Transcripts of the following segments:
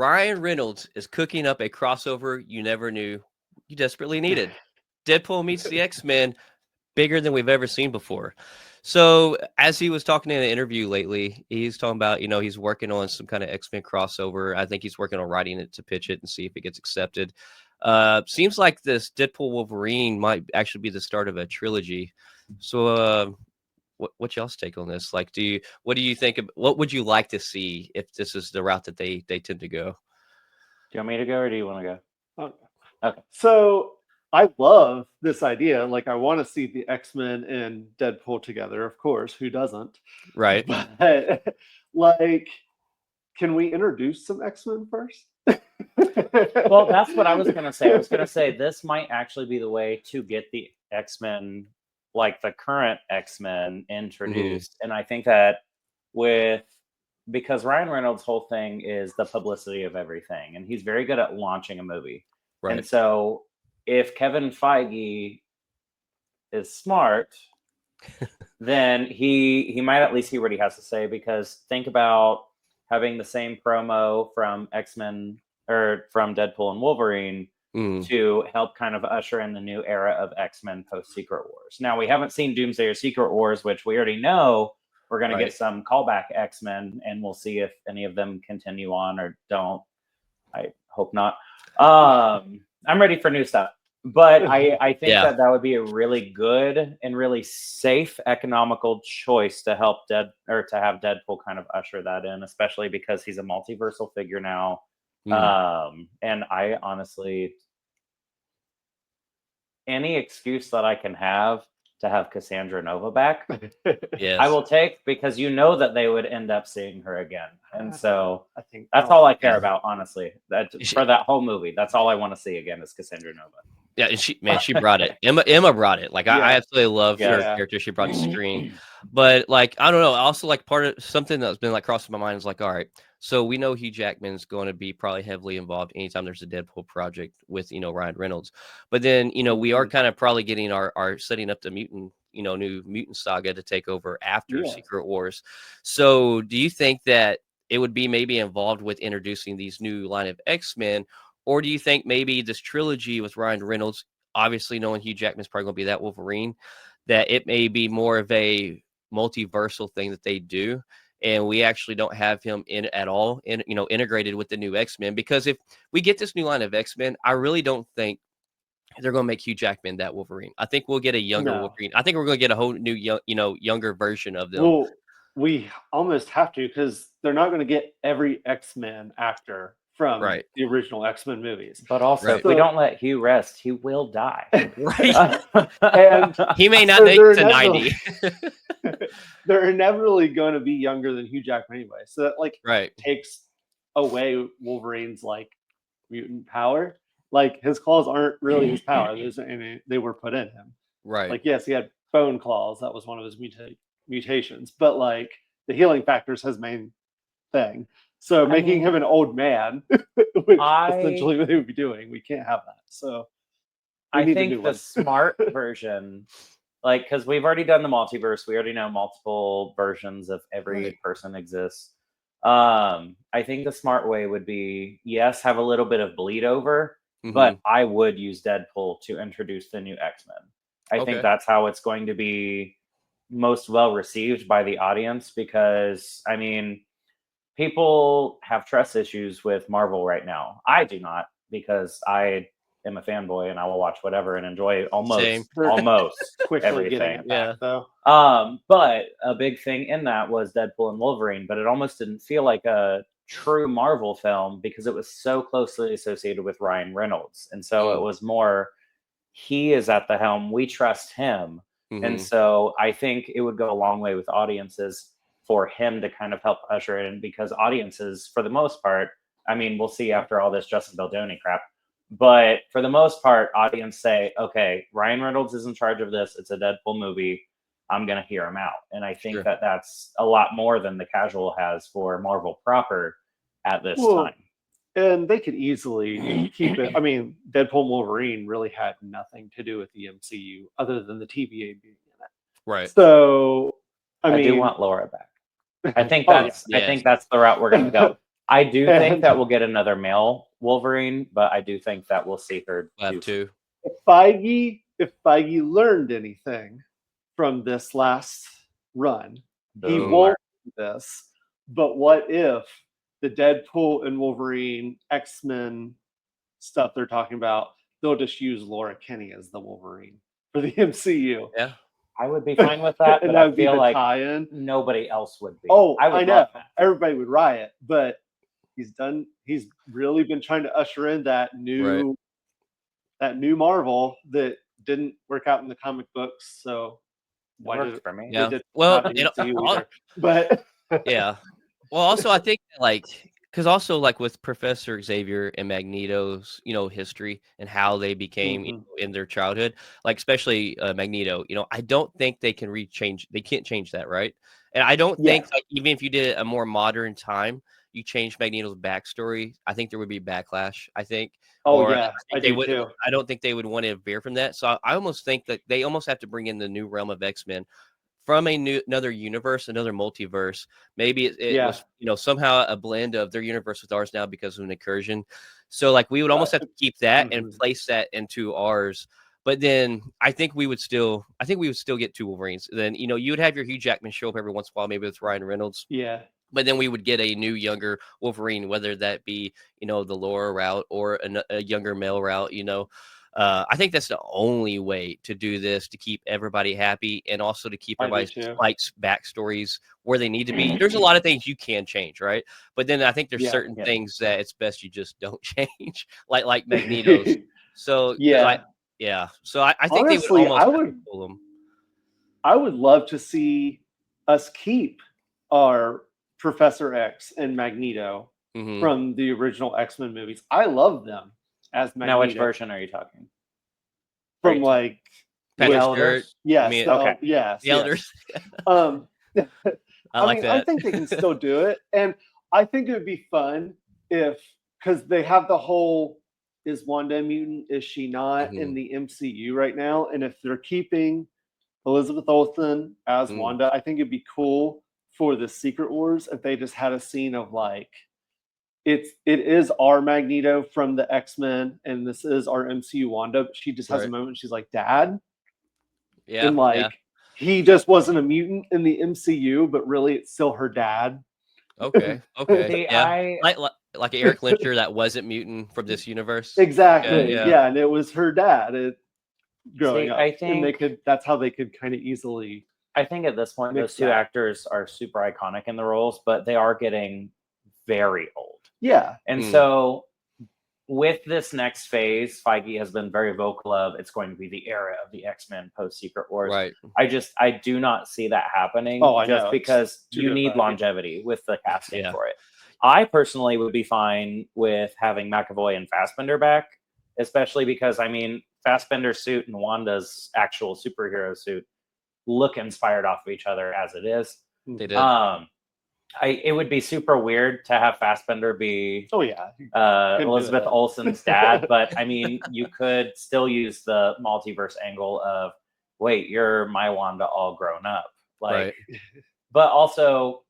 Ryan Reynolds is cooking up a crossover you never knew you desperately needed. Deadpool meets the X-Men, bigger than we've ever seen before. So, as he was talking in an interview lately, he's talking about, he's working on some kind of X-Men crossover. I think he's working on writing it to pitch it and see if it gets accepted. Seems like this Deadpool Wolverine might actually be the start of a trilogy. So, what y'all's take on this? Like, what do you think? What would you like to see if this is the route that they tend to go? Do you want me to go or do you want to go? Okay. So I love this idea. Like, I want to see the X-Men and Deadpool together, of course. Who doesn't? Right. But like, can we introduce some X-Men first? Well, that's what I was going to say. I was going to say this might actually be the way to get the X-Men, like the current X-Men, introduced. And I think that because Ryan Reynolds' whole thing is the publicity of everything, and he's very good at launching a movie. Right. And so if Kevin Feige is smart, then he might at least hear what he has to say, because think about having the same promo from X-Men or from Deadpool and Wolverine to help kind of usher in the new era of X-Men post Secret Wars. Now, we haven't seen Doomsday or Secret Wars, which we already know we're going to get some callback X-Men, and we'll see if any of them continue on or don't. I hope not. I'm ready for new stuff. But I think that would be a really good and really safe, economical choice to help to have Deadpool kind of usher that in, especially because he's a multiversal figure now. And I honestly, any excuse that I can have to have Cassandra Nova back, I will take, because that they would end up seeing her again. And so I think that's all I care about, honestly. For that whole movie, that's all I want to see again is Cassandra Nova. Yeah, and she brought it. Emma brought it. Like, I absolutely love her character. She brought the screen. But like, I don't know. Also, like, part of something that's been like crossing my mind is like, all right, so we know Hugh Jackman's going to be probably heavily involved anytime there's a Deadpool project with Ryan Reynolds. But then we are kind of probably getting our setting up the mutant new mutant saga to take over after Secret Wars. So do you think that it would be maybe involved with introducing these new line of X-Men? Or do you think maybe this trilogy with Ryan Reynolds, obviously knowing Hugh Jackman's probably going to be that Wolverine, that it may be more of a multiversal thing that they do, and we actually don't have him in at all, integrated with the new X-Men? Because if we get this new line of X-Men, I really don't think they're going to make Hugh Jackman that Wolverine. I think we'll get a younger Wolverine. I think we're going to get a whole new, younger version of them. Well, we almost have to, because they're not going to get every X-Men actor from the original X-Men movies. But also, if we don't let Hugh rest, he will die. And he may not make it to 90. They're inevitably going to be younger than Hugh Jackman anyway. So that takes away Wolverine's like mutant power. Like, his claws aren't really his power. They were put in him. Right. Like, yes, he had bone claws. That was one of his mutations. But like, the healing factor is his main thing. So making him an old man, which essentially what they would be doing, we can't have that. So I think the smart version, like, because we've already done the multiverse, we already know multiple versions of every person exists. I think the smart way would be, yes, have a little bit of bleed over, but I would use Deadpool to introduce the new X-Men. I think that's how it's going to be most well received by the audience, because I mean, people have trust issues with Marvel right now. I do not, because I am a fanboy and I will watch whatever and enjoy almost everything. Though. But a big thing in that was Deadpool and Wolverine, but it almost didn't feel like a true Marvel film because it was so closely associated with Ryan Reynolds. And so it was more, he is at the helm, we trust him. And so I think it would go a long way with audiences for him to kind of help usher it in, because audiences, for the most part, I mean, we'll see after all this Justin Baldoni crap, but for the most part, audience say, okay, Ryan Reynolds is in charge of this. It's a Deadpool movie. I'm going to hear him out. And I think that that's a lot more than the casual has for Marvel proper at this time. And they could easily keep it. I mean, Deadpool and Wolverine really had nothing to do with the MCU other than the TVA being in it. Right. So, I mean, do want Laura back. I think that's I think that's the route we're going to go. I do think that we'll get another male Wolverine, but I do think that we'll see her too. If Feige learned anything from this last run, he won't do this. But what if the Deadpool and Wolverine X-Men stuff they're talking about, they'll just use Laura Kinney as the Wolverine for the MCU? Yeah. I would be fine with that, but I feel like nobody else would be. Oh, I know. Everybody would riot, but he's really been trying to usher in that new Marvel that didn't work out in the comic books. So why did it for me? Yeah. Well, but yeah. Well, also I think because also like with Professor Xavier and Magneto's, history and how they became in their childhood, like especially Magneto, I don't think they can they can't change that, right? And I don't think like even if you did it a more modern time, you change Magneto's backstory, I think there would be backlash. I think. I don't think they would want to veer from that. So I almost think that they almost have to bring in the new realm of X-Men from another universe, another multiverse. Maybe it was, somehow a blend of their universe with ours now because of an incursion. So like we would almost have to keep that and place that into ours. But then I think we would still get 2 Wolverines. Then, you would have your Hugh Jackman show up every once in a while, maybe with Ryan Reynolds. Yeah. But then we would get a new, younger Wolverine, whether that be, the Laura route or a younger male route, I think that's the only way to do this, to keep everybody happy and also to keep everybody's backstories where they need to be. There's a lot of things you can change, right? But then I think there's certain things that it's best you just don't change, like Magneto's. So So I think honestly, they would almost pull them. I would love to see us keep our Professor X and Magneto from the original X-Men movies. I love them as Magneto. Now, which version are you talking? From like the Elders? Yes. Okay. Yes. The Elders. I like that. I think they can still do it. And I think it would be fun because they have the whole, is Wanda a mutant? Is she not in the MCU right now? And if they're keeping Elizabeth Olsen as Wanda, I think it'd be cool for the Secret Wars if they just had a scene of like, it is our Magneto from the X-Men and this is our MCU Wanda, but she just has a moment, she's like, Dad? Yeah. And like he just wasn't a mutant in the MCU, but really it's still her dad. Okay. Like Eric Lyncher that wasn't mutant from this universe. Exactly. Yeah, and it was her dad growing up. I think that's how they could kind of easily. I think at this point, those 2 actors are super iconic in the roles, but they are getting very old. Yeah. And so with this next phase, Feige has been very vocal of it's going to be the era of the X-Men post-Secret Wars. Right. I do not see that happening because you need longevity with the casting for it. I personally would be fine with having McAvoy and Fassbender back, especially because, Fassbender's suit and Wanda's actual superhero suit look inspired off of each other as it is. They did. It would be super weird to have Fassbender be Elizabeth Olsen's dad, but you could still use the multiverse angle of, wait, you're my Wanda all grown up. But also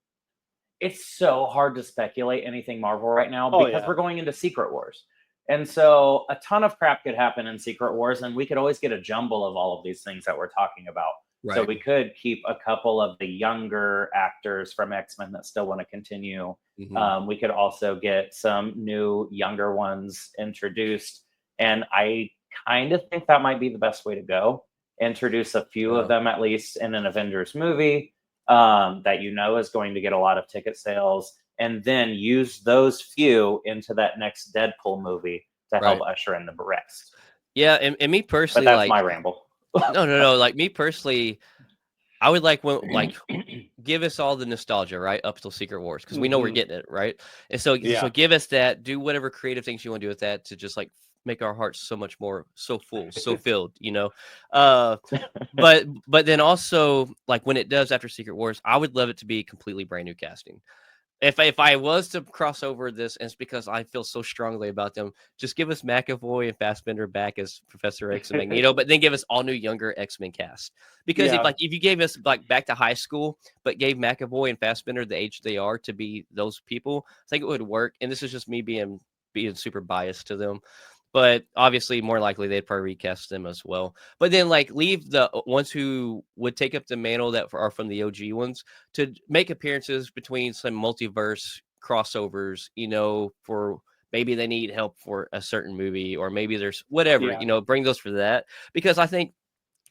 it's so hard to speculate anything Marvel right now because we're going into Secret Wars. And so a ton of crap could happen in Secret Wars, and we could always get a jumble of all of these things that we're talking about. Right. So we could keep a couple of the younger actors from X-Men that still want to continue. We could also get some new younger ones introduced. And I kind of think that might be the best way to go. Introduce a few of them, at least in an Avengers movie that is going to get a lot of ticket sales. And then use those few into that next Deadpool movie to help usher in the rest. Yeah, and me personally, but that's my ramble. No. Like me personally, I would give us all the nostalgia, right, up till Secret Wars, because we know we're getting it, right? And so give us that. Do whatever creative things you want to do with that to just like make our hearts so much more so full, so filled, But then also like when it does after Secret Wars, I would love it to be completely brand new casting. if I was to cross over this, and it's because I feel so strongly about them, just give us McAvoy and Fassbender back as Professor X and Magneto, but then give us all new younger X-Men cast. Because if you gave us like back to high school, but gave McAvoy and Fassbender the age they are to be those people, I think it would work. And this is just me being super biased to them. But obviously, more likely they'd probably recast them as well. But then, like, leave the ones who would take up the mantle that are from the OG ones to make appearances between some multiverse crossovers. For maybe they need help for a certain movie, or maybe there's whatever. Bring those for that, because I think,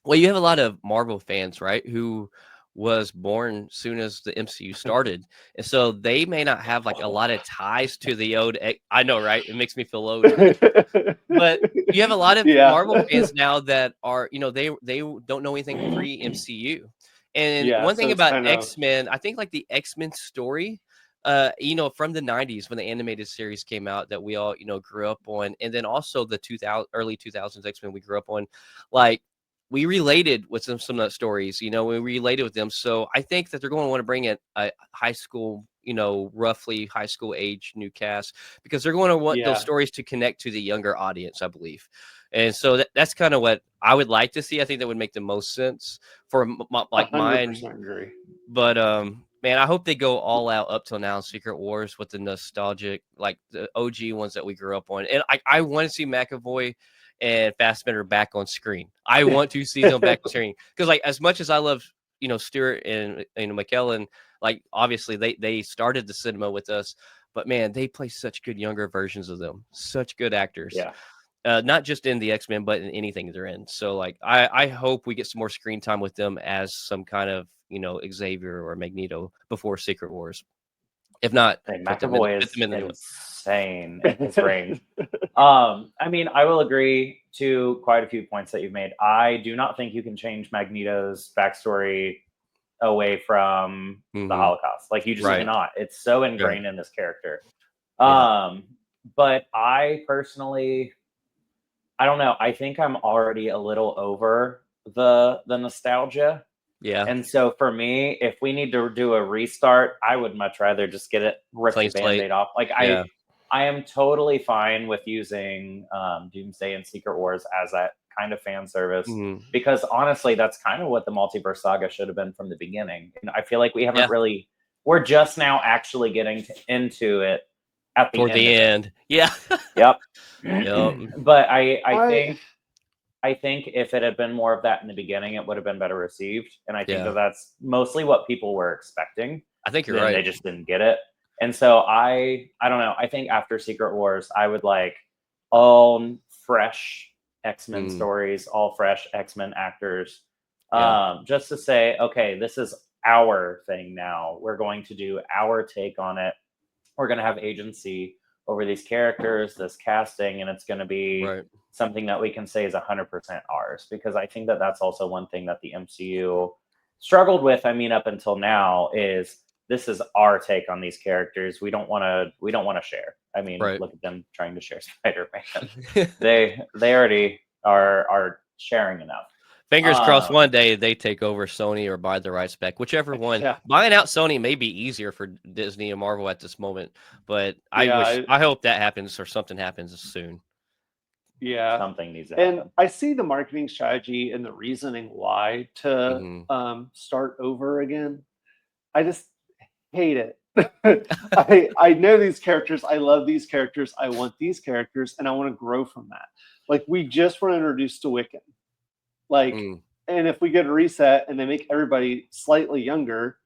well, you have a lot of Marvel fans, right, who was born soon as the MCU started, and so they may not have like a lot of ties to the old. I know, right? It makes me feel old, but you have a lot of Marvel fans now that are, they don't know anything pre MCU. And one thing about X-Men, I think like the X-Men story, from the 90s when the animated series came out that we all, grew up on, and then also the early 2000s X-Men we grew up on, like, we related with some of the stories, we related with them. So I think that they're going to want to bring in a high school, roughly high school age new cast, because they're going to want those stories to connect to the younger audience, I believe. And so that's kind of what I would like to see. I think that would make the most sense for like mine. Agree. But man, I hope they go all out up till now in Secret Wars with the nostalgic, like the OG ones that we grew up on. And I want to see McAvoy and Fassbender back on screen. I want to see them back on screen, because like as much as I love Stewart and McKellen, like obviously they started the cinema with us, but man, they play such good younger versions of them, such good actors. Not just in the X-Men, but in anything they're in. So like I hope we get some more screen time with them as some kind of Xavier or Magneto before Secret Wars. If not, McAvoy is insane in his range. I mean, I will agree to quite a few points that you've made. I do not think you can change Magneto's backstory away from the Holocaust. Like, you just cannot. It's so ingrained in this character. But I personally, I don't know. I think I'm already a little over the nostalgia. Yeah. And so for me, if we need to do a restart, I would much rather just rip the Band-Aid off. Like, I am totally fine with using Doomsday and Secret Wars as that kind of fan service, because honestly, that's kind of what the multiverse saga should have been from the beginning. And I feel like we haven't really, we're just now actually getting into it at the end. Yeah. Yep. But I think if it had been more of that in the beginning, it would have been better received. And I think that's mostly what people were expecting. I think you're right. They just didn't get it. And so I don't know. I think after Secret Wars, I would like all fresh X-Men stories, all fresh X-Men actors, just to say, okay, this is our thing now. We're going to do our take on it. We're going to have agency over these characters, this casting, and it's going to be something that we can say is 100% ours. Because I think that that's also one thing that the MCU struggled with. I mean, up until now, is this is our take on these characters. We don't want to share. I mean, look at them trying to share Spider-Man. they already are sharing enough. Fingers crossed one day they take over Sony or buy the rights back, whichever one. Buying out Sony may be easier for Disney and Marvel at this moment, but I hope that happens or something happens soon. Yeah, something needs to happen. And I see the marketing strategy and the reasoning why to start over again. I just hate it. I know these characters. I love these characters. I want these characters, and I want to grow from that. Like, we just were introduced to Wiccan. Like, and if we get a reset and they make everybody slightly younger,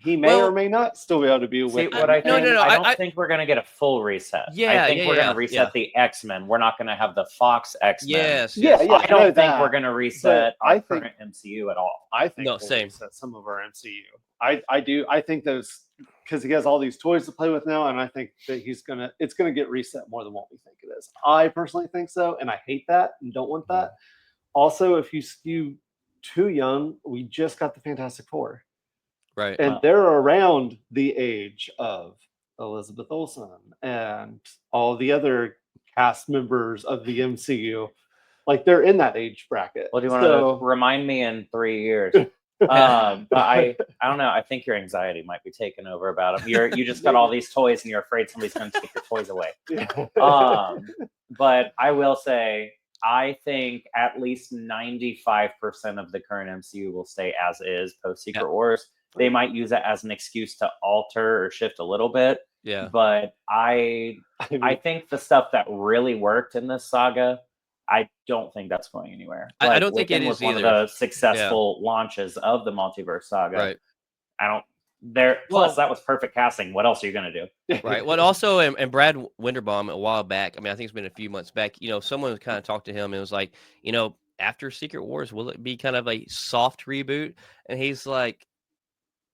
he may or may not still be able to be a Wiccan. I don't think we're going to get a full reset. I think we're going to reset the X-Men. We're not going to have the Fox X-Men. Yes. I don't think we're going to reset our current MCU at all. I think we'll reset some of our MCU. I do. I think those, because he has all these toys to play with now, and I think that it's going to get reset more than what we think it is. I personally think so, and I hate that and don't want that. Also, if you skew too young, we just got the Fantastic Four. Right. And they're around the age of Elizabeth Olsen and all the other cast members of the MCU. Like, they're in that age bracket. Well, do you want to remind me in 3 years? But I don't know. I think your anxiety might be taking over about him. You just got all these toys, and you're afraid somebody's going to take your toys away. But I will say, I think at least 95% of the current MCU will stay as is post Secret Wars. They might use it as an excuse to alter or shift a little bit. Yeah. But I think the stuff that really worked in this saga, I don't think that's going anywhere. I don't think it was is one either. of the successful launches of the multiverse saga. Right. I don't. Plus, that was perfect casting. What else are you going to do? Right. Well, also, and Brad Winderbaum a while back, I mean, I think it's been a few months back, someone kind of talked to him and was like, after Secret Wars, will it be kind of a soft reboot? And he's like,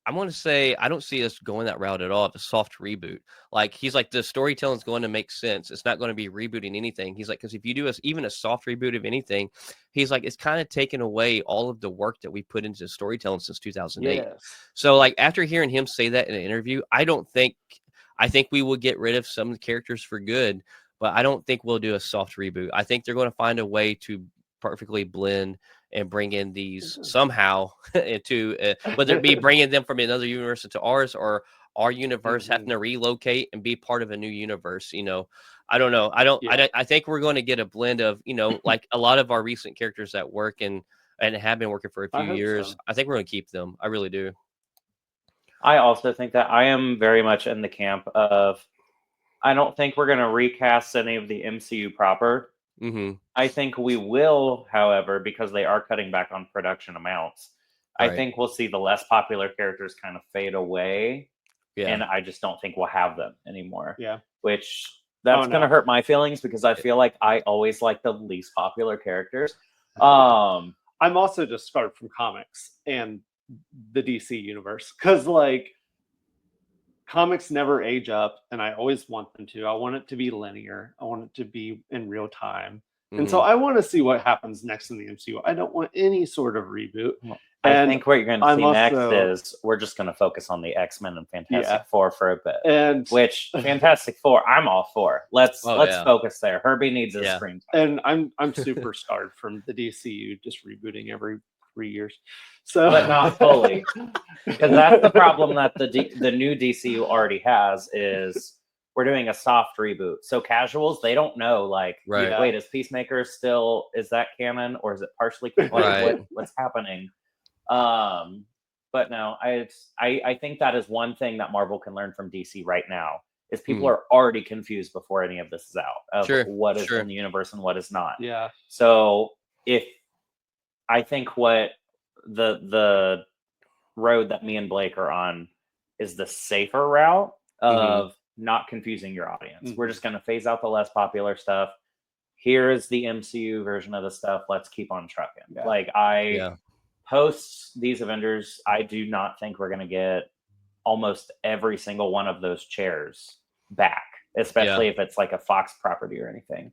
I want to say, I don't see us going that route at all. A soft reboot. Like, he's like, the storytelling is going to make sense. It's not going to be rebooting anything. He's like, because if you do even a soft reboot of anything, he's like, it's kind of taken away all of the work that we put into storytelling since 2008. Yes. So, like, after hearing him say that in an interview, I think we will get rid of some of the characters for good, but I don't think we'll do a soft reboot. I think they're going to find a way to perfectly blend and bring in these somehow into whether it be bringing them from another universe into ours, or our universe having to relocate and be part of a new universe. I don't know. I think we're going to get a blend of, like a lot of our recent characters that work and have been working for a few years. So. I think we're going to keep them. I really do. I also think that I am very much in the camp of, I don't think we're going to recast any of the MCU proper. Mm-hmm. I think we will, however, because they are cutting back on production amounts. Right. I think we'll see the less popular characters kind of fade away. Yeah. And I just don't think we'll have them anymore. Yeah. Which that's going to hurt my feelings, because I feel like I always like the least popular characters. I'm also just scarred from comics and the DC universe, because like comics never age up, and I always want them to. I want it to be linear. I want it to be in real time. Mm-hmm. And so I want to see what happens next in the MCU. I don't want any sort of reboot. I think what you're going to see next is we're just going to focus on the X-Men and Fantastic Four for a bit. Which Fantastic Four, I'm all for. Let's focus there. Herbie needs his screen time. And I'm super scarred from the DCU just rebooting every 3 years. So, but not fully, because that's the problem that the new DCU already has, is we're doing a soft reboot. So casuals, they don't know, like, wait, is Peacemaker still, is that canon, or is it partially like, what's happening? But no, I think that is one thing that Marvel can learn from DC right now, is people are already confused before any of this is out of what is in the universe and what is not. Yeah. So I think what the road that me and Blake are on is the safer route of not confusing your audience. We're just going to phase out the less popular stuff. Here is the MCU version of the stuff. Let's keep on trucking. Yeah. Like post these Avengers, I do not think we're going to get almost every single one of those chairs back, especially if it's like a Fox property or anything.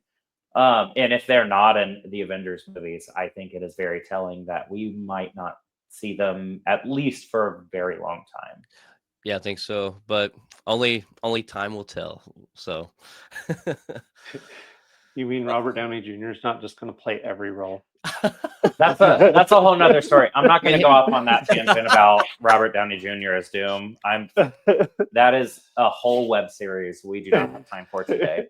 And if they're not in the Avengers movies, I think it is very telling that we might not see them at least for a very long time. Yeah, I think so, but only time will tell. So, you mean Robert Downey Jr. is not just going to play every role? That's a whole nother story. I'm not going to go off on that tangent about Robert Downey Jr. as Doom. That is a whole web series we do not have time for today.